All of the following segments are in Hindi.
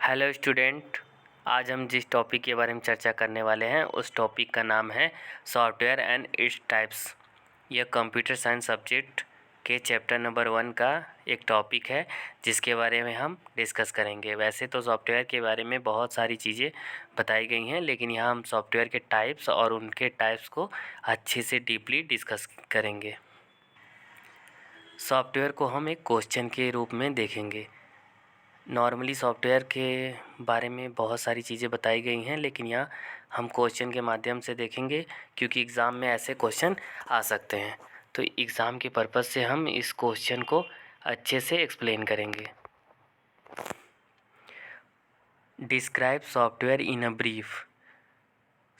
Hello student. आज हम जिस टॉपिक के बारे में चर्चा करने वाले हैं उस टॉपिक का नाम है सॉफ्टवेयर एंड इट्स टाइप्स। यह कंप्यूटर साइंस सब्जेक्ट के चैप्टर नंबर 1 का एक टॉपिक है जिसके बारे में हम डिस्कस करेंगे। वैसे तो सॉफ्टवेयर के बारे में बहुत सारी चीज़ें बताई गई हैं, लेकिन यहाँ हम सॉफ्टवेयर के टाइप्स और उनके टाइप्स को अच्छे से डीपली डिस्कस करेंगे। सॉफ्टवेयर को हम एक क्वेश्चन के रूप में देखेंगे। नॉर्मली सॉफ्टवेयर के बारे में बहुत सारी चीज़ें बताई गई हैं, लेकिन यहाँ हम क्वेश्चन के माध्यम से देखेंगे क्योंकि एग्ज़ाम में ऐसे क्वेश्चन आ सकते हैं। तो एग्ज़ाम के पर्पज़ से हम इस क्वेश्चन को अच्छे से एक्सप्लेन करेंगे। Describe software in a brief.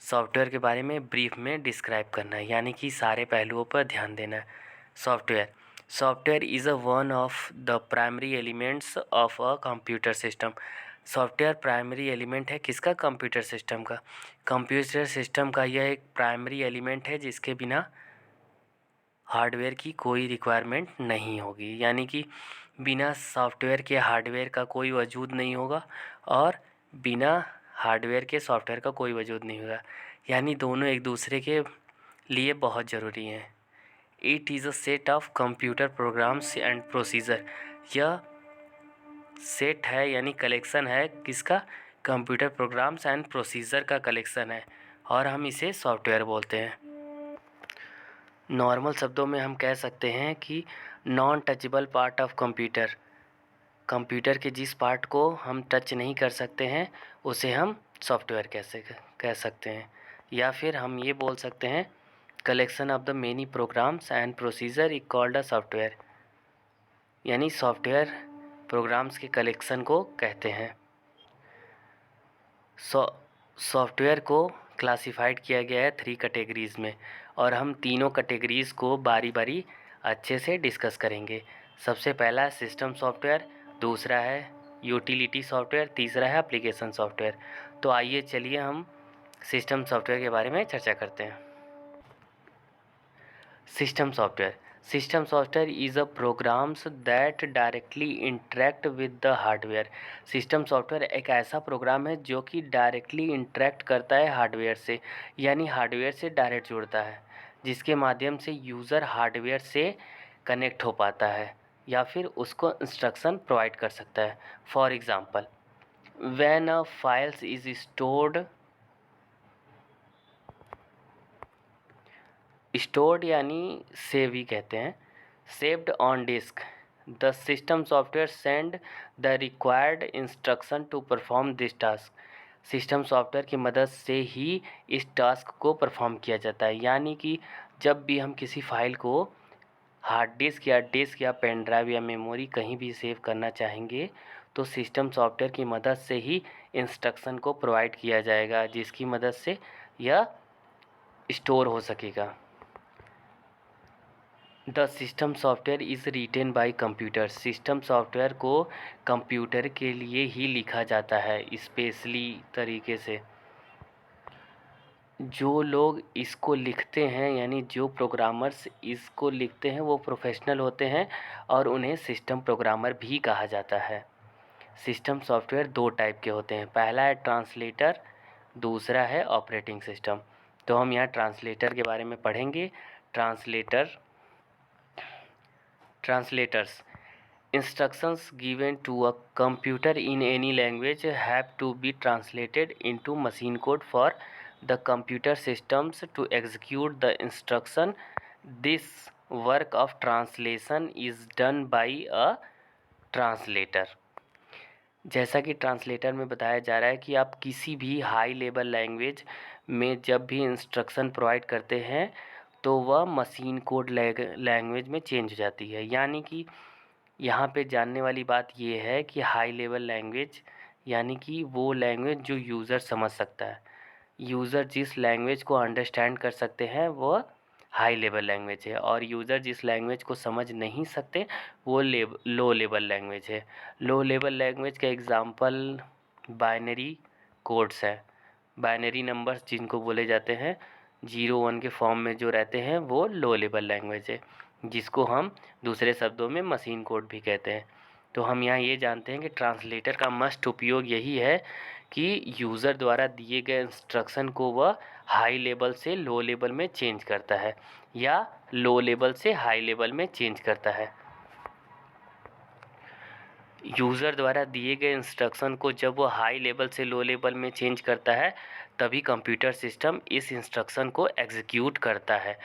Software के बारे में ब्रीफ में डिस्क्राइब करना है, यानी कि सारे पहलुओं पर ध्यान देना है। Software is a one of the primary elements of a computer system. Software primary element है किसका? कंप्यूटर सिस्टम का। कंप्यूटर सिस्टम का यह एक प्राइमरी एलिमेंट है जिसके बिना हार्डवेयर की कोई रिक्वायरमेंट नहीं होगी, यानी कि बिना सॉफ्टवेयर के हार्डवेयर का कोई वजूद नहीं होगा और बिना हार्डवेयर के सॉफ्टवेयर का कोई वजूद नहीं होगा, यानी दोनों एक दूसरे के लिए बहुत ज़रूरी हैं। It is a set of computer programs and procedure. यह सेट है यानी कलेक्शन है किसका? कंप्यूटर प्रोग्राम्स एंड प्रोसीजर का कलेक्शन है और हम इसे सॉफ्टवेयर बोलते हैं। नॉर्मल शब्दों में हम कह सकते हैं कि non touchable part of computer. Computer के जिस पार्ट को हम टच नहीं कर सकते हैं उसे हम सॉफ्टवेयर कैसे कह सकते हैं, या फिर हम ये बोल सकते हैं collection of the many programs and procedure is called a software, यानी सॉफ्टवेयर प्रोग्राम्स के कलेक्शन को कहते हैं। सॉफ्टवेयर को क्लासिफाइड किया गया है 3 कैटेगरीज़ में और हम तीनों कैटेगरीज़ को बारी बारी अच्छे से डिस्कस करेंगे। सबसे पहला है सिस्टम सॉफ्टवेयर, दूसरा है यूटिलिटी सॉफ्टवेयर, तीसरा है एप्लीकेशन सॉफ्टवेयर। तो आइए चलिए हम सिस्टम सॉफ्टवेयर के बारे में चर्चा करते हैं। System software is a programmes that directly interact with the hardware. System software एक ऐसा प्रोग्राम है जो कि डायरेक्टली इंटरेक्ट करता है हार्डवेयर से, यानी हार्डवेयर से डायरेक्ट जुड़ता है, जिसके माध्यम से यूज़र हार्डवेयर से कनेक्ट हो पाता है या फिर उसको इंस्ट्रक्शन प्रोवाइड कर सकता है। For example, when a files is stored यानी सेव ही कहते हैं, saved on disk, the system software send the required instruction to perform this task. System software की मदद से ही इस टास्क को परफॉर्म किया जाता है, यानी कि जब भी हम किसी फाइल को हार्ड डिस्क या पेन ड्राइव या मेमोरी कहीं भी सेव करना चाहेंगे तो सिस्टम सॉफ्टवेयर की मदद से ही इंस्ट्रक्शन को प्रोवाइड किया जाएगा, जिसकी मदद से यह स्टोर हो सकेगा। The system software is written by computer. System software को कंप्यूटर के लिए ही लिखा जाता है स्पेशली तरीके से। जो लोग इसको लिखते हैं यानी जो प्रोग्रामर्स इसको लिखते हैं वो प्रोफेशनल होते हैं और उन्हें सिस्टम प्रोग्रामर भी कहा जाता है। सिस्टम सॉफ्टवेयर 2 टाइप के होते हैं, पहला है ट्रांसलेटर, दूसरा है ऑपरेटिंग सिस्टम। तो हम यहाँ ट्रांसलेटर के बारे में पढ़ेंगे। Translators. Instructions given to a computer in any language have to be translated into machine code for the computer systems to execute the instruction. This work of translation is done by a translator. जैसा कि ट्रांसलेटर में बताया जा रहा है कि आप किसी भी हाई लेवल लैंग्वेज में जब भी इंस्ट्रक्शन प्रोवाइड करते हैं तो वह मशीन कोड लैंग्वेज में चेंज हो जाती है, यानी कि यहाँ पे जानने वाली बात ये है कि हाई लेवल लैंग्वेज यानी कि वो लैंग्वेज जो यूज़र समझ सकता है। यूज़र जिस लैंग्वेज को अंडरस्टैंड कर सकते हैं वो हाई लेवल लैंग्वेज है और यूज़र जिस लैंग्वेज को समझ नहीं सकते वो लो लेवल लैंग्वेज है। लो लेवल लैंग्वेज का एग्ज़ाम्पल बाइनरी कोड्स है। बाइनरी नंबर्स जिनको बोले जाते हैं 0-1 के फॉर्म में जो रहते हैं वो लो लेवल लैंग्वेज है, जिसको हम दूसरे शब्दों में मशीन कोड भी कहते हैं। तो हम यहाँ ये जानते हैं कि ट्रांसलेटर का मस्ट उपयोग यही है कि यूज़र द्वारा दिए गए इंस्ट्रक्शन को वह हाई लेवल से लो लेवल में चेंज करता है या लो लेवल से हाई लेवल में चेंज करता है। यूज़र द्वारा दिए गए इंस्ट्रक्शन को जब वो हाई लेवल से लो लेवल में चेंज करता है तभी कंप्यूटर सिस्टम इस इंस्ट्रक्शन को एग्जीक्यूट करता है।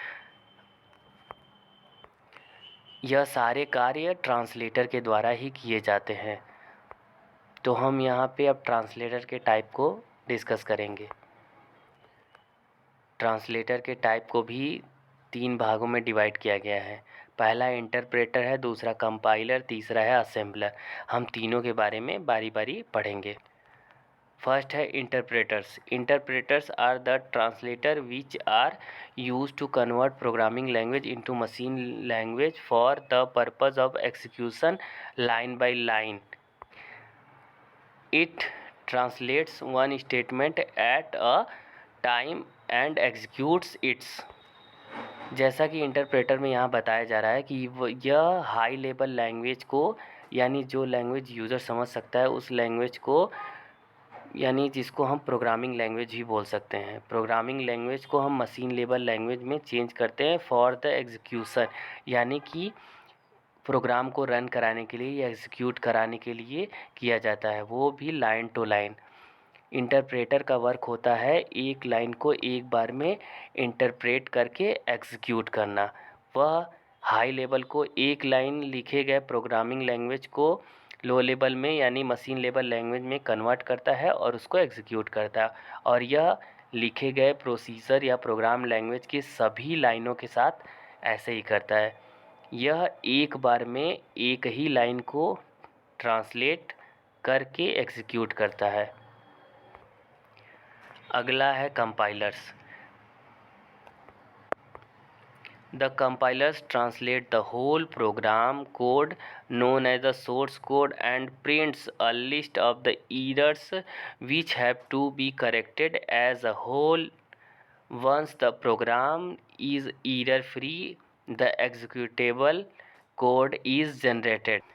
यह सारे कार्य ट्रांसलेटर के द्वारा ही किए जाते हैं। तो हम यहाँ पे अब ट्रांसलेटर के टाइप को डिस्कस करेंगे। ट्रांसलेटर के टाइप को भी 3 भागों में डिवाइड किया गया है। पहला इंटरप्रेटर है, दूसरा कंपाइलर, तीसरा है असेंबलर। हम तीनों के बारे में बारी बारी पढ़ेंगे। फर्स्ट है interpreters. Interpreters are the translator which are use to convert programming language into machine language for the purpose of execution line by line. It translates one statement at a time and executes its। जैसा कि इंटरप्रेटर में यहाँ बताया जा रहा है कि यह हाई लेवल लैंग्वेज को, यानी जो लैंग्वेज यूज़र समझ सकता है उस लैंग्वेज को, यानी जिसको हम प्रोग्रामिंग लैंग्वेज ही बोल सकते हैं, प्रोग्रामिंग लैंग्वेज को हम मशीन लेवल लैंग्वेज में चेंज करते हैं फॉर द एग्जीक्यूशन, यानी कि प्रोग्राम को रन कराने के लिए या एग्जीक्यूट कराने के लिए किया जाता है, वो भी लाइन टू लाइन। इंटरप्रेटर का वर्क होता है एक लाइन को एक बार में इंटरप्रेट करके एग्जीक्यूट करना। वह हाई लेवल को एक लाइन लिखे गए प्रोग्रामिंग लैंग्वेज को लो लेवल में यानी मशीन लेवल लैंग्वेज में कन्वर्ट करता है और उसको एग्जीक्यूट करता है, और यह लिखे गए प्रोसीजर या प्रोग्राम लैंग्वेज की सभी लाइनों के साथ ऐसे ही करता है। यह एक बार में एक ही लाइन को ट्रांसलेट करके एग्जीक्यूट करता है। अगला है compilers. The compilers translate the whole program code known as the source code and prints a list of the errors which have to be corrected as a whole. Once the program is error free, the executable code is generated।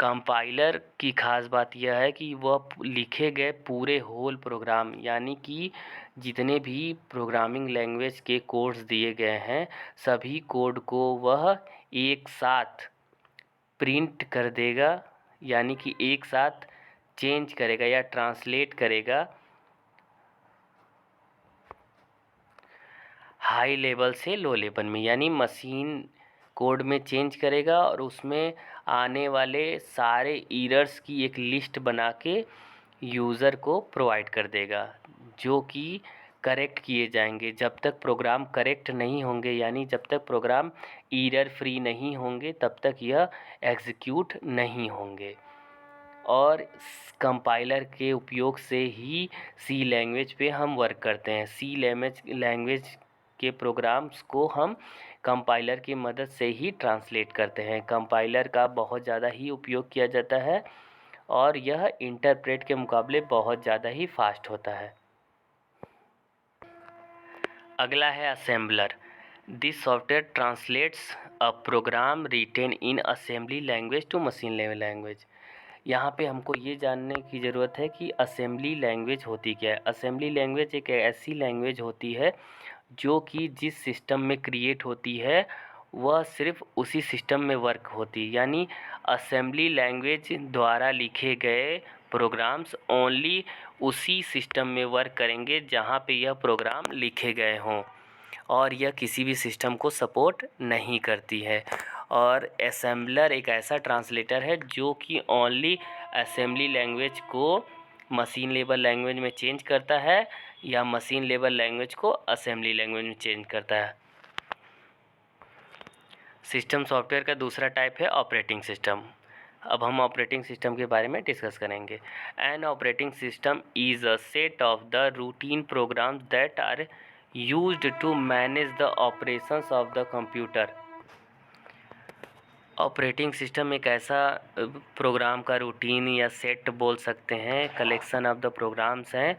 Compiler की ख़ास बात यह है कि वह लिखे गए पूरे होल प्रोग्राम, यानी कि जितने भी प्रोग्रामिंग लैंग्वेज के कोड्स दिए गए हैं सभी कोड को वह एक साथ प्रिंट कर देगा, यानी कि एक साथ चेंज करेगा या ट्रांसलेट करेगा हाई लेवल से लो लेवल में, यानी मशीन कोड में चेंज करेगा और उसमें आने वाले सारे एरर्स की एक लिस्ट बना के यूज़र को प्रोवाइड कर देगा, जो कि करेक्ट किए जाएंगे। जब तक प्रोग्राम करेक्ट नहीं होंगे, यानी जब तक प्रोग्राम एरर फ्री नहीं होंगे तब तक यह एग्जीक्यूट नहीं होंगे। और कंपाइलर के उपयोग से ही सी लैंग्वेज पे हम वर्क करते हैं। सी लैंग्वेज के प्रोग्राम्स को हम कंपाइलर की मदद से ही ट्रांसलेट करते हैं। कंपाइलर का बहुत ज़्यादा ही उपयोग किया जाता है और यह इंटरप्रेट के मुकाबले बहुत ज़्यादा ही फास्ट होता है। अगला है assembler. This software translates a program written in assembly language to machine level language. यहाँ पे हमको ये जानने की ज़रूरत है कि असेंबली लैंग्वेज होती क्या है। असेंबली लैंग्वेज एक ऐसी लैंग्वेज होती है जो कि जिस सिस्टम में क्रिएट होती है वह सिर्फ उसी सिस्टम में वर्क होती है, यानी असेंबली लैंग्वेज द्वारा लिखे गए प्रोग्राम्स ओनली उसी सिस्टम में वर्क करेंगे जहाँ पे यह प्रोग्राम लिखे गए हों, और यह किसी भी सिस्टम को सपोर्ट नहीं करती है। और असेंबलर एक ऐसा ट्रांसलेटर है जो कि ओनली असेंबली लैंग्वेज को मशीन लेवल लैंग्वेज में चेंज करता है या मशीन लेवल लैंग्वेज को असेंबली लैंग्वेज में चेंज करता है। सिस्टम सॉफ्टवेयर का दूसरा टाइप है ऑपरेटिंग सिस्टम। अब हम ऑपरेटिंग सिस्टम के बारे में डिस्कस करेंगे। An operating system is a set of the routine programs that are used to manage the operations of the computer. Operating system एक ऐसा प्रोग्राम का रूटीन या सेट बोल सकते हैं, कलेक्शन ऑफ द प्रोग्राम्स हैं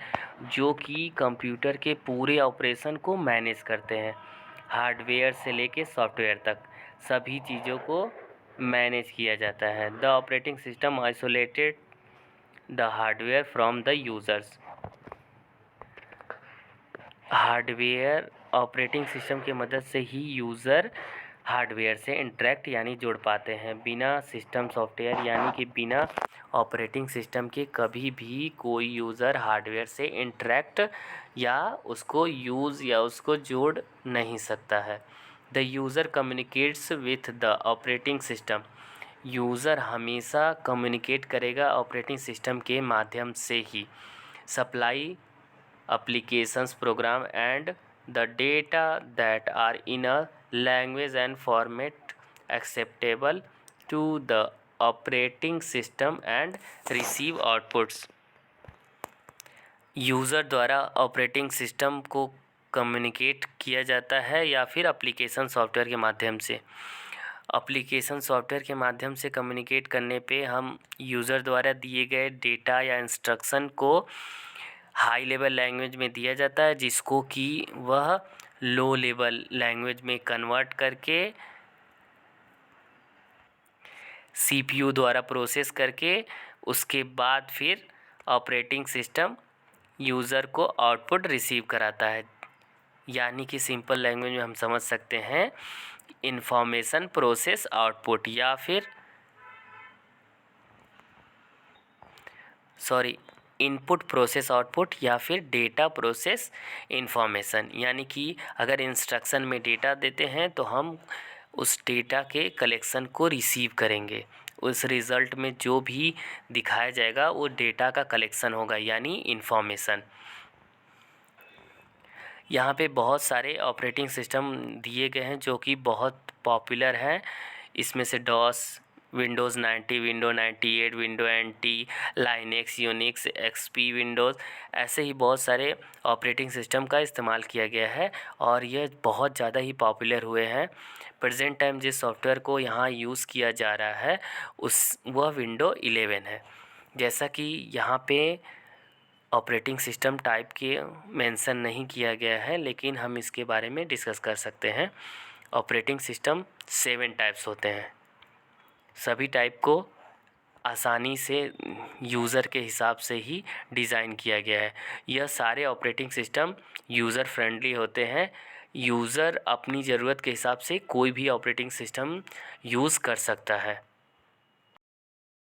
जो कि कंप्यूटर के पूरे ऑपरेशन को मैनेज करते हैं, हार्डवेयर से लेके सॉफ्टवेयर तक सभी चीज़ों को मैनेज किया जाता है। The operating system isolated the hardware from the users. Hardware operating system की मदद से ही यूज़र हार्डवेयर से इंटरेक्ट यानी जुड़ पाते हैं। बिना सिस्टम सॉफ्टवेयर यानी कि बिना ऑपरेटिंग सिस्टम के कभी भी कोई यूज़र हार्डवेयर से इंटरेक्ट या उसको यूज़ या उसको जोड़ नहीं सकता है। The user communicates with the operating system. User हमेशा कम्युनिकेट करेगा ऑपरेटिंग सिस्टम के माध्यम से ही। Supply applications program and the data that are in a language and format acceptable to the operating system and receive outputs। User द्वारा ऑपरेटिंग सिस्टम को कम्युनिकेट किया जाता है या फिर एप्लीकेशन सॉफ्टवेयर के माध्यम से। एप्लीकेशन सॉफ्टवेयर के माध्यम से कम्युनिकेट करने पे हम यूज़र द्वारा दिए गए डेटा या इंस्ट्रक्शन को हाई लेवल लैंग्वेज में दिया जाता है, जिसको कि वह लो लेवल लैंग्वेज में कन्वर्ट करके सीपीयू द्वारा प्रोसेस करके उसके बाद फिर ऑपरेटिंग सिस्टम यूज़र को आउटपुट रिसीव कराता है। यानी कि सिंपल लैंग्वेज में हम समझ सकते हैं इंफॉर्मेशन प्रोसेस आउटपुट या फिर इनपुट प्रोसेस आउटपुट या फिर डेटा प्रोसेस इंफॉर्मेशन। यानी कि अगर इंस्ट्रक्शन में डेटा देते हैं तो हम उस डेटा के कलेक्शन को रिसीव करेंगे। उस रिज़ल्ट में जो भी दिखाया जाएगा वो डेटा का कलेक्शन होगा यानी इंफॉर्मेशन। यहाँ पे बहुत सारे ऑपरेटिंग सिस्टम दिए गए हैं जो कि बहुत पॉपुलर हैं। इसमें से DOS, Windows 90, window 98, window NT, Linux, Unix, XP, Windows, ऐसे ही बहुत सारे ऑपरेटिंग सिस्टम का इस्तेमाल किया गया है और ये बहुत ज़्यादा ही पॉपुलर हुए हैं। प्रेजेंट टाइम जिस सॉफ्टवेयर को यहाँ यूज़ किया जा रहा है वह विंडो 11 है। जैसा कि यहाँ पे ऑपरेटिंग सिस्टम टाइप के मेंशन नहीं किया गया है, लेकिन हम इसके बारे में डिस्कस कर सकते हैं। ऑपरेटिंग सिस्टम 7 टाइप्स होते हैं। सभी टाइप को आसानी से यूज़र के हिसाब से ही डिज़ाइन किया गया है। यह सारे ऑपरेटिंग सिस्टम यूज़र फ्रेंडली होते हैं। यूज़र अपनी ज़रूरत के हिसाब से कोई भी ऑपरेटिंग सिस्टम यूज़ कर सकता है।